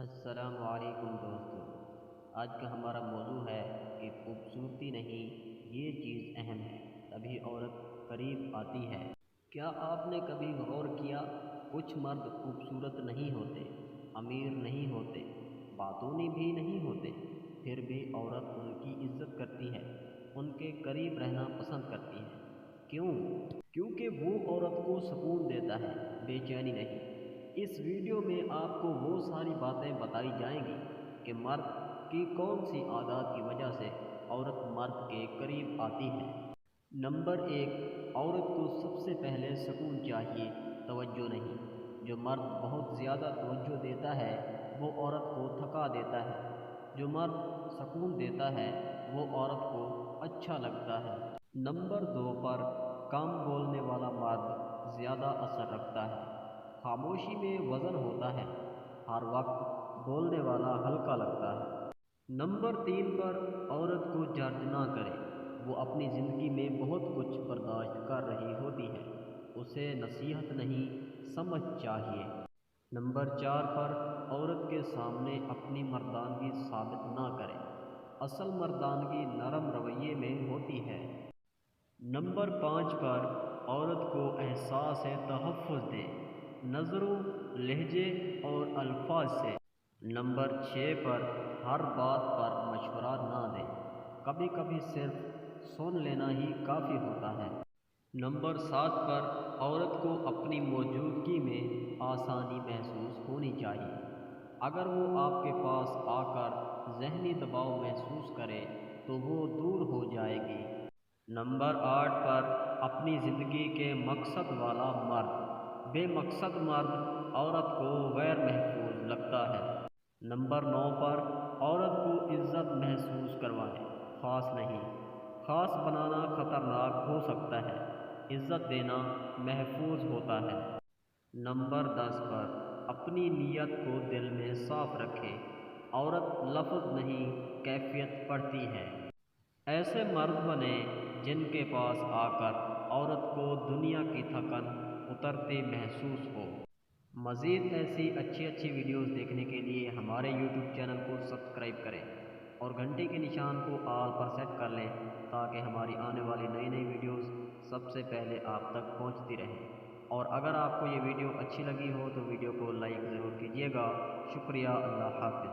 السلام علیکم دوستو، آج کا ہمارا موضوع ہے کہ خوبصورتی نہیں، یہ چیز اہم ہے تبھی عورت قریب آتی ہے۔ کیا آپ نے کبھی غور کیا کچھ مرد خوبصورت نہیں ہوتے، امیر نہیں ہوتے، باتونی بھی نہیں ہوتے، پھر بھی عورت ان کی عزت کرتی ہے، ان کے قریب رہنا پسند کرتی ہے۔ کیوں؟ کیونکہ وہ عورت کو سکون دیتا ہے، بے چینی نہیں۔ اس ویڈیو میں آپ کو وہ ساری باتیں بتائی جائیں گی کہ مرد کی کون سی عادات کی وجہ سے عورت مرد کے قریب آتی ہے۔ نمبر 1، عورت کو سب سے پہلے سکون چاہیے، توجہ نہیں۔ جو مرد بہت زیادہ توجہ دیتا ہے وہ عورت کو تھکا دیتا ہے۔ جو مرد سکون دیتا ہے وہ عورت کو اچھا لگتا ہے۔ نمبر 2 پر، کم بولنے والا مرد زیادہ اثر رکھتا ہے۔ خاموشی میں وزن ہوتا ہے، ہر وقت بولنے والا ہلکا لگتا ہے۔ نمبر 3 پر، عورت کو جرج نہ کرے، وہ اپنی زندگی میں بہت کچھ برداشت کر رہی ہوتی ہے، اسے نصیحت نہیں سمجھ چاہیے۔ نمبر 4 پر، عورت کے سامنے اپنی مردانگی ثابت نہ کرے، اصل مردانگی نرم رویے میں ہوتی ہے۔ نمبر 5 پر، عورت کو احساس تحفظ دے، نظروں، لہجے اور الفاظ سے۔ نمبر 6 پر، ہر بات پر مشورہ نہ دے، کبھی کبھی صرف سن لینا ہی کافی ہوتا ہے۔ نمبر 7 پر، عورت کو اپنی موجودگی میں آسانی محسوس ہونی چاہیے۔ اگر وہ آپ کے پاس آ کر ذہنی دباؤ محسوس کرے تو وہ دور ہو جائے گی۔ نمبر 8 پر، اپنی زندگی کے مقصد والا مرد، بے مقصد مرد عورت کو غیر محفوظ لگتا ہے۔ نمبر 9 پر، عورت کو عزت محسوس کروائیں، خاص نہیں۔ خاص بنانا خطرناک ہو سکتا ہے، عزت دینا محفوظ ہوتا ہے۔ نمبر 10 پر، اپنی نیت کو دل میں صاف رکھے، عورت لفظ نہیں کیفیت پڑھتی ہے۔ ایسے مرد بنے جن کے پاس آ کر عورت کو دنیا کی تھکن اترتے محسوس ہو۔ مزید ایسی اچھی ویڈیوز دیکھنے کے لیے ہمارے یوٹیوب چینل کو سبسکرائب کریں اور گھنٹی کے نشان کو آل پر سیٹ کر لیں تاکہ ہماری آنے والی نئی ویڈیوز سب سے پہلے آپ تک پہنچتی رہیں۔ اور اگر آپ کو یہ ویڈیو اچھی لگی ہو تو ویڈیو کو لائک ضرور کیجیے گا۔ شکریہ، اللہ حافظ۔